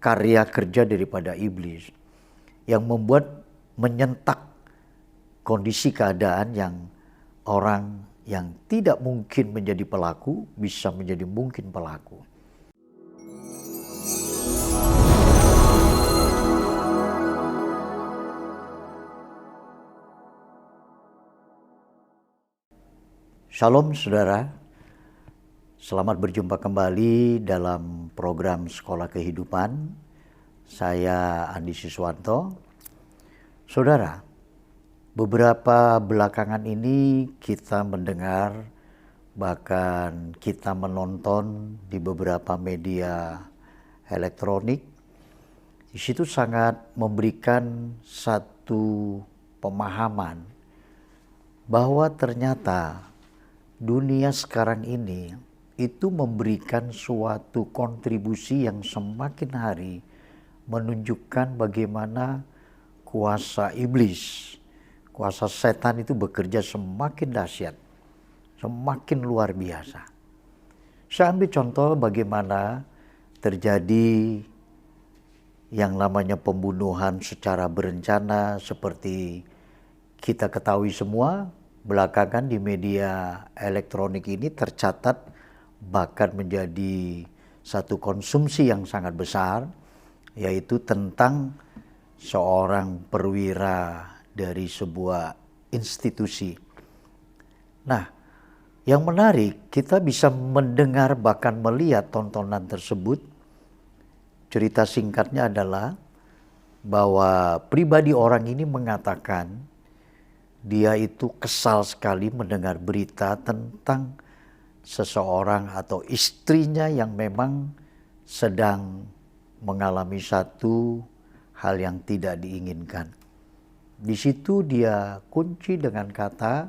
karya kerja daripada iblis yang membuat menyentak kondisi keadaan yang orang yang tidak mungkin menjadi pelaku bisa menjadi mungkin pelaku. Shalom saudara, selamat berjumpa kembali dalam program Sekolah Kehidupan. Saya Andi Siswanto. Saudara, beberapa belakangan ini kita mendengar, bahkan kita menonton di beberapa media elektronik. Di situ sangat memberikan satu pemahaman bahwa ternyata dunia sekarang ini itu memberikan suatu kontribusi yang semakin hari menunjukkan bagaimana kuasa iblis, kuasa setan itu bekerja semakin dahsyat, semakin luar biasa. Saya ambil contoh bagaimana terjadi yang namanya pembunuhan secara berencana seperti kita ketahui semua. Belakangan di media elektronik ini tercatat bahkan menjadi satu konsumsi yang sangat besar, yaitu tentang seorang perwira dari sebuah institusi. Nah, yang menarik kita bisa mendengar bahkan melihat tontonan tersebut. Cerita singkatnya adalah bahwa pribadi orang ini mengatakan dia itu kesal sekali mendengar berita tentang seseorang atau istrinya yang memang sedang mengalami satu hal yang tidak diinginkan. Di situ dia kunci dengan kata,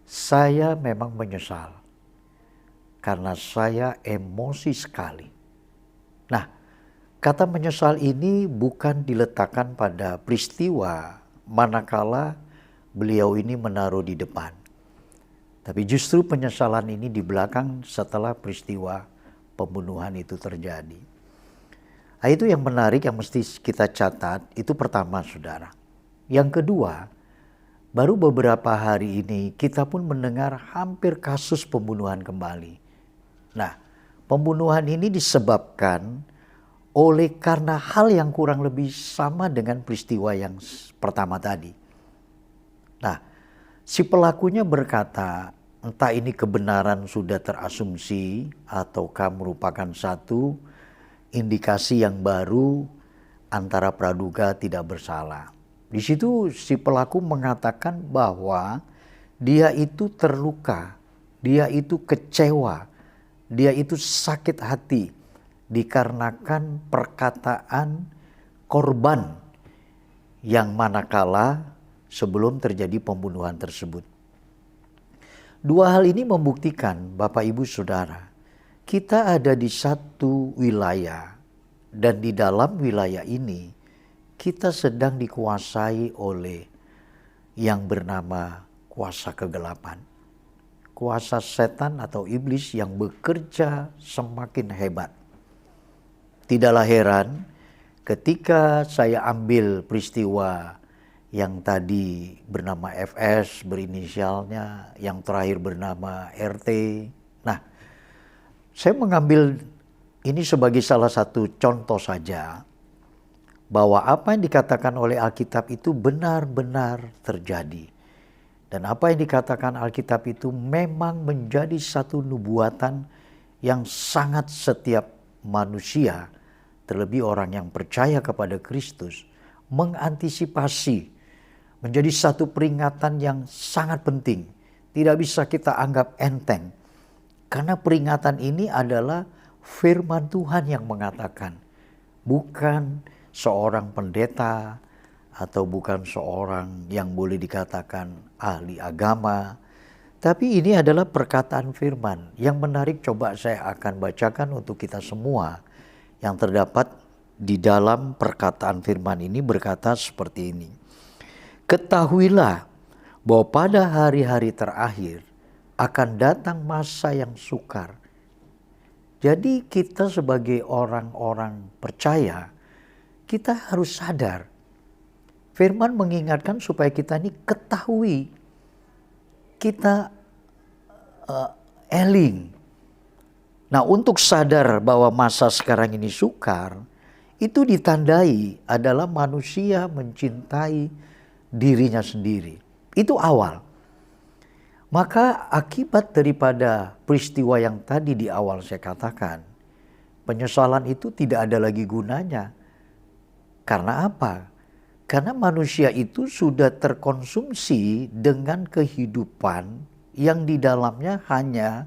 saya memang menyesal karena saya emosi sekali. Nah, kata menyesal ini bukan diletakkan pada peristiwa manakala beliau ini menaruh di depan. Tapi justru penyesalan ini di belakang setelah peristiwa pembunuhan itu terjadi. Nah, itu yang menarik yang mesti kita catat, itu pertama saudara. Yang kedua, baru beberapa hari ini kita pun mendengar hampir kasus pembunuhan kembali. Nah, pembunuhan ini disebabkan oleh karena hal yang kurang lebih sama dengan peristiwa yang pertama tadi. Nah, si pelakunya berkata, entah ini kebenaran sudah terasumsi ataukah merupakan satu indikasi yang baru antara praduga tidak bersalah. Di situ si pelaku mengatakan bahwa dia itu terluka, dia itu kecewa, dia itu sakit hati dikarenakan perkataan korban yang manakala sebelum terjadi pembunuhan tersebut. Dua hal ini membuktikan Bapak Ibu Saudara, kita ada di satu wilayah dan di dalam wilayah ini kita sedang dikuasai oleh yang bernama kuasa kegelapan. Kuasa setan atau iblis yang bekerja semakin hebat. Tidaklah heran ketika saya ambil peristiwa yang tadi bernama FS, berinisialnya, yang terakhir bernama RT. Nah, saya mengambil ini sebagai salah satu contoh saja bahwa apa yang dikatakan oleh Alkitab itu benar-benar terjadi. Dan apa yang dikatakan Alkitab itu memang menjadi satu nubuatan yang sangat setiap manusia, terlebih orang yang percaya kepada Kristus, mengantisipasi. Menjadi satu peringatan yang sangat penting. Tidak bisa kita anggap enteng. Karena peringatan ini adalah firman Tuhan yang mengatakan. Bukan seorang pendeta atau bukan seorang yang boleh dikatakan ahli agama. Tapi ini adalah perkataan firman. Yang menarik coba saya akan bacakan untuk kita semua. Yang terdapat di dalam perkataan firman ini berkata seperti ini. Ketahuilah bahwa pada hari-hari terakhir akan datang masa yang sukar. Jadi kita sebagai orang-orang percaya, kita harus sadar. Firman mengingatkan supaya kita ini ketahui. Kita eling. Nah, untuk sadar bahwa masa sekarang ini sukar, itu ditandai adalah manusia mencintai dirinya sendiri. Itu awal. Maka akibat daripada peristiwa yang tadi di awal saya katakan, penyesalan itu tidak ada lagi gunanya. Karena apa? Karena manusia itu sudah terkonsumsi dengan kehidupan yang di dalamnya hanya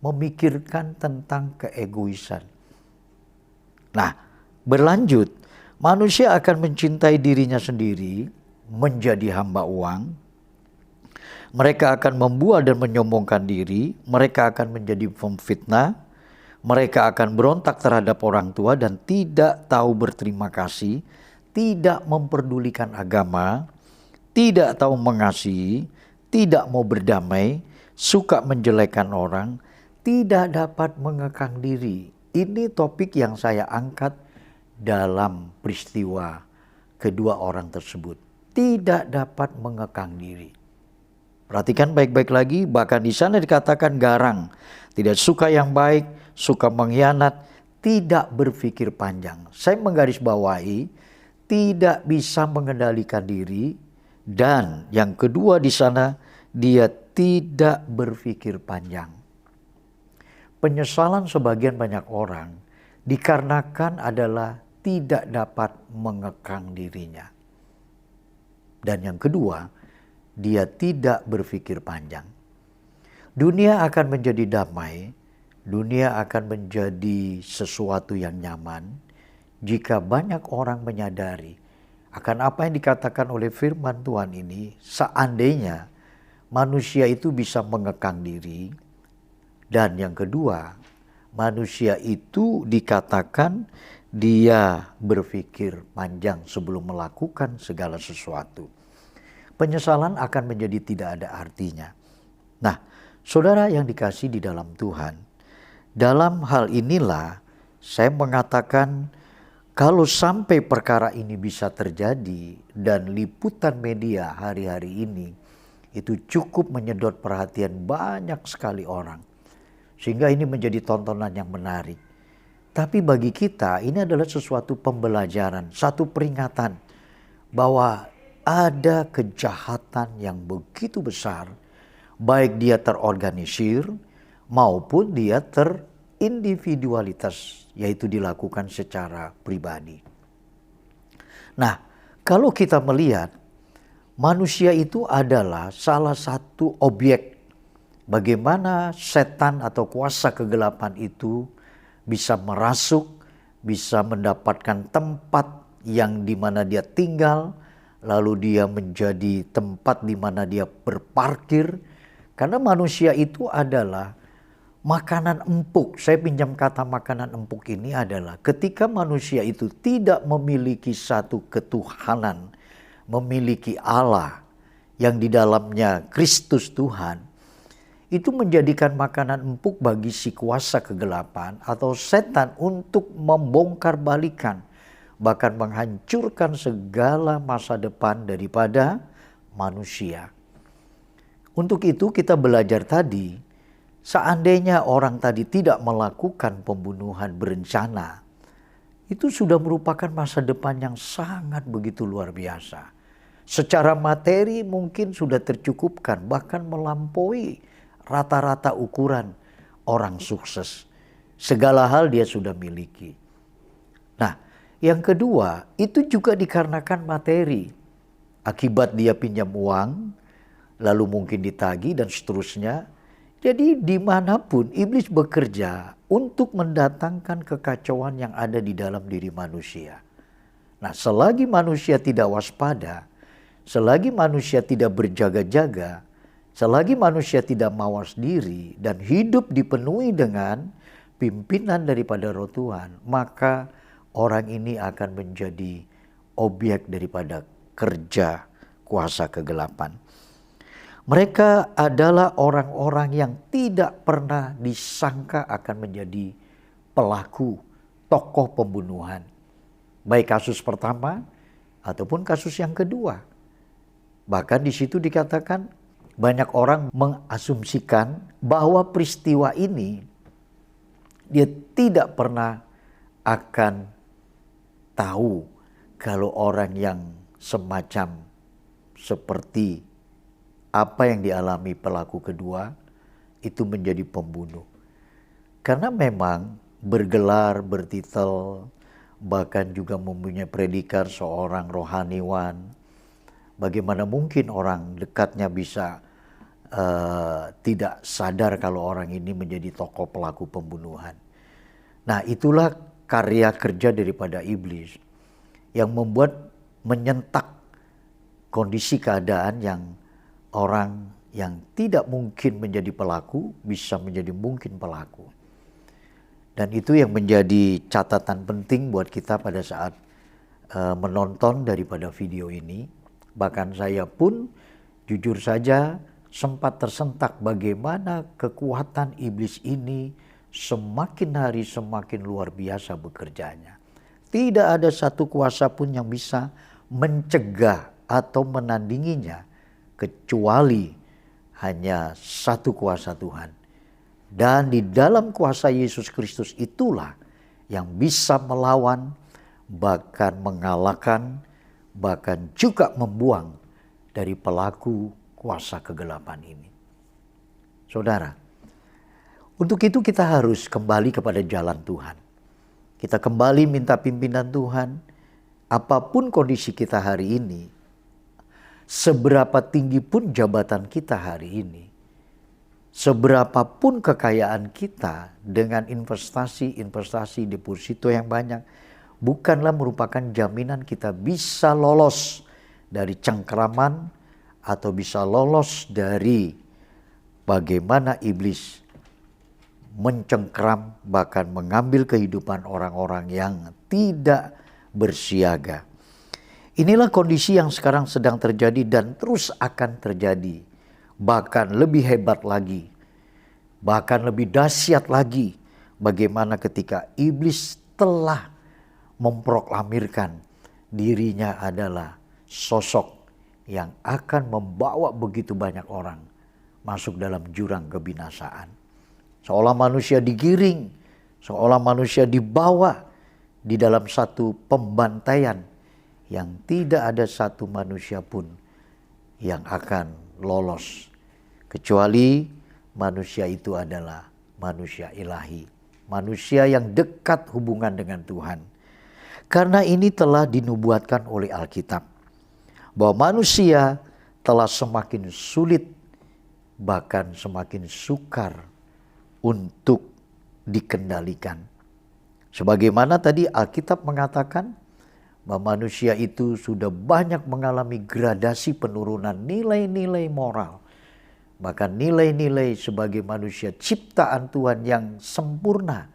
memikirkan tentang keegoisan. Nah, berlanjut, manusia akan mencintai dirinya sendiri, menjadi hamba uang. Mereka akan membual dan menyombongkan diri, mereka akan menjadi pemfitnah, mereka akan berontak terhadap orang tua dan tidak tahu berterima kasih, tidak memperdulikan agama, tidak tahu mengasihi, tidak mau berdamai, suka menjelekkan orang, tidak dapat mengekang diri. Ini topik yang saya angkat dalam peristiwa kedua orang tersebut. Tidak dapat mengekang diri. Perhatikan baik-baik lagi, bahkan di sana dikatakan garang, tidak suka yang baik, suka mengkhianat, tidak berpikir panjang. Saya menggarisbawahi, tidak bisa mengendalikan diri, dan yang kedua di sana, dia tidak berpikir panjang. Penyesalan sebagian banyak orang dikarenakan adalah tidak dapat mengekang dirinya. Dan yang kedua, dia tidak berpikir panjang. Dunia akan menjadi damai, dunia akan menjadi sesuatu yang nyaman jika banyak orang menyadari akan apa yang dikatakan oleh firman Tuhan ini. Seandainya manusia itu bisa mengekang diri, dan yang kedua, manusia itu dikatakan dia berpikir panjang sebelum melakukan segala sesuatu. Penyesalan akan menjadi tidak ada artinya. Nah, saudara yang dikasihi di dalam Tuhan, dalam hal inilah saya mengatakan kalau sampai perkara ini bisa terjadi dan liputan media hari-hari ini itu cukup menyedot perhatian banyak sekali orang. Sehingga ini menjadi tontonan yang menarik. Tapi bagi kita ini adalah sesuatu pembelajaran, satu peringatan bahwa ada kejahatan yang begitu besar, baik dia terorganisir maupun dia terindividualitas, yaitu dilakukan secara pribadi. Nah, kalau kita melihat manusia itu adalah salah satu objek bagaimana setan atau kuasa kegelapan itu bisa merasuk, bisa mendapatkan tempat yang dimana dia tinggal, lalu dia menjadi tempat di mana dia berparkir. Karena manusia itu adalah makanan empuk. Saya pinjam kata makanan empuk ini adalah ketika manusia itu tidak memiliki satu ketuhanan, memiliki Allah yang di dalamnya Kristus Tuhan, itu menjadikan makanan empuk bagi si kuasa kegelapan atau setan untuk membongkar balikan, bahkan menghancurkan segala masa depan daripada manusia. Untuk itu kita belajar tadi, seandainya orang tadi tidak melakukan pembunuhan berencana, itu sudah merupakan masa depan yang sangat begitu luar biasa. Secara materi mungkin sudah tercukupkan, bahkan melampaui rata-rata ukuran orang sukses. Segala hal dia sudah miliki. Nah, yang kedua, itu juga dikarenakan materi. Akibat dia pinjam uang, lalu mungkin ditagih dan seterusnya. Jadi dimanapun iblis bekerja untuk mendatangkan kekacauan yang ada di dalam diri manusia. Nah, selagi manusia tidak waspada, selagi manusia tidak berjaga-jaga, selagi manusia tidak mawas diri dan hidup dipenuhi dengan pimpinan daripada Roh Tuhan, maka orang ini akan menjadi objek daripada kerja kuasa kegelapan. Mereka adalah orang-orang yang tidak pernah disangka akan menjadi pelaku, tokoh pembunuhan. Baik kasus pertama ataupun kasus yang kedua. Bahkan di situ dikatakan banyak orang mengasumsikan bahwa peristiwa ini dia tidak pernah akan tahu kalau orang yang semacam seperti apa yang dialami pelaku kedua itu menjadi pembunuh. Karena memang bergelar, bertitel, bahkan juga mempunyai predikat seorang rohaniwan. Bagaimana mungkin orang dekatnya bisa tidak sadar kalau orang ini menjadi tokoh pelaku pembunuhan. Nah, itulah karya kerja daripada iblis yang membuat menyentak kondisi keadaan yang orang yang tidak mungkin menjadi pelaku bisa menjadi mungkin pelaku. Dan itu yang menjadi catatan penting buat kita pada saat menonton daripada video ini. Bahkan saya pun jujur saja sempat tersentak bagaimana kekuatan iblis ini semakin hari semakin luar biasa bekerjanya. Tidak ada satu kuasa pun yang bisa mencegah atau menandinginya kecuali hanya satu kuasa Tuhan. Dan di dalam kuasa Yesus Kristus itulah yang bisa melawan, bahkan mengalahkan, bahkan juga membuang dari pelaku kuasa kegelapan ini. Saudara, untuk itu kita harus kembali kepada jalan Tuhan. Kita kembali minta pimpinan Tuhan. Apapun kondisi kita hari ini, seberapa tinggi pun jabatan kita hari ini, seberapapun kekayaan kita dengan investasi deposito yang banyak, bukanlah merupakan jaminan kita bisa lolos dari cengkeraman atau bisa lolos dari bagaimana iblis mencengkeram bahkan mengambil kehidupan orang-orang yang tidak bersiaga. Inilah kondisi yang sekarang sedang terjadi dan terus akan terjadi. Bahkan lebih hebat lagi, bahkan lebih dahsyat lagi bagaimana ketika iblis telah memproklamirkan dirinya adalah sosok yang akan membawa begitu banyak orang masuk dalam jurang kebinasaan. Seolah manusia digiring, seolah manusia dibawa di dalam satu pembantaian yang tidak ada satu manusia pun yang akan lolos. Kecuali manusia itu adalah manusia ilahi. Manusia yang dekat hubungan dengan Tuhan. Karena ini telah dinubuatkan oleh Alkitab. Bahwa manusia telah semakin sulit, bahkan semakin sukar untuk dikendalikan. Sebagaimana tadi Alkitab mengatakan bahwa manusia itu sudah banyak mengalami gradasi penurunan nilai-nilai moral. Bahkan nilai-nilai sebagai manusia ciptaan Tuhan yang sempurna,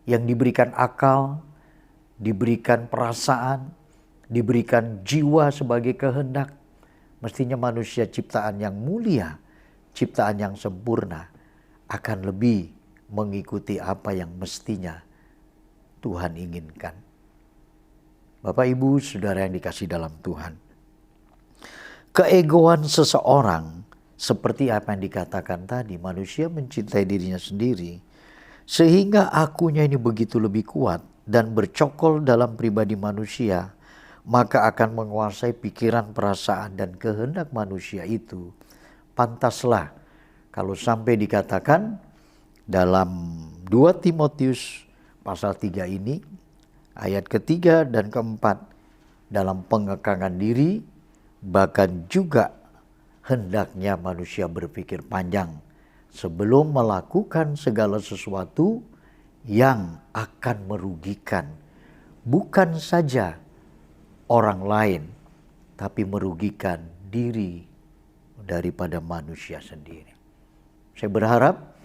yang diberikan akal, diberikan perasaan, diberikan jiwa sebagai kehendak. Mestinya manusia ciptaan yang mulia, ciptaan yang sempurna akan lebih mengikuti apa yang mestinya Tuhan inginkan. Bapak, Ibu, Saudara yang dikasihi dalam Tuhan. Keegoan seseorang seperti apa yang dikatakan tadi, manusia mencintai dirinya sendiri sehingga akunya ini begitu lebih kuat dan bercokol dalam pribadi manusia, maka akan menguasai pikiran, perasaan, dan kehendak manusia itu. Pantaslah kalau sampai dikatakan dalam 2 Timotius pasal 3 ini, ayat ketiga dan keempat, dalam pengekangan diri, bahkan juga hendaknya manusia berpikir panjang sebelum melakukan segala sesuatu yang akan merugikan bukan saja orang lain, tapi merugikan diri daripada manusia sendiri. Saya berharap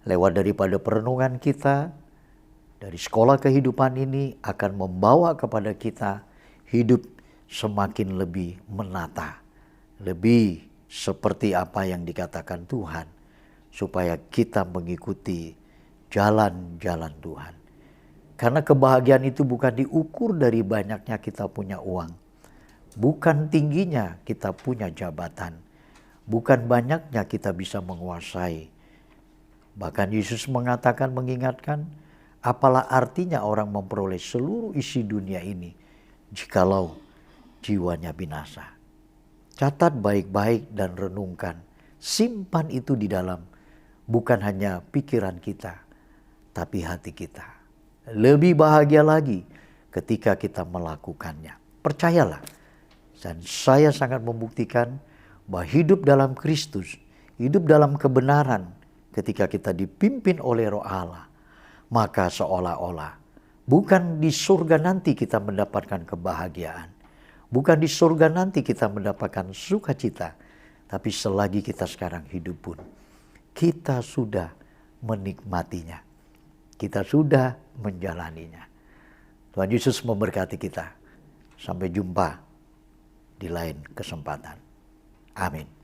lewat daripada perenungan kita, dari sekolah kehidupan ini akan membawa kepada kita hidup semakin lebih menata, lebih seperti apa yang dikatakan Tuhan, supaya kita mengikuti jalan-jalan Tuhan. Karena kebahagiaan itu bukan diukur dari banyaknya kita punya uang. Bukan tingginya kita punya jabatan. Bukan banyaknya kita bisa menguasai. Bahkan Yesus mengatakan, mengingatkan, apalah artinya orang memperoleh seluruh isi dunia ini jikalau jiwanya binasa. Catat baik-baik dan renungkan. Simpan itu di dalam, bukan hanya pikiran kita, tapi hati kita. Lebih bahagia lagi ketika kita melakukannya. Percayalah, dan saya sangat membuktikan bahwa hidup dalam Kristus, hidup dalam kebenaran, ketika kita dipimpin oleh Roh Allah, maka seolah-olah bukan di surga nanti kita mendapatkan kebahagiaan, bukan di surga nanti kita mendapatkan sukacita, tapi selagi kita sekarang hidup pun, kita sudah menikmatinya, kita sudah menjalaninya. Tuhan Yesus memberkati kita. Sampai jumpa di lain kesempatan. Amin.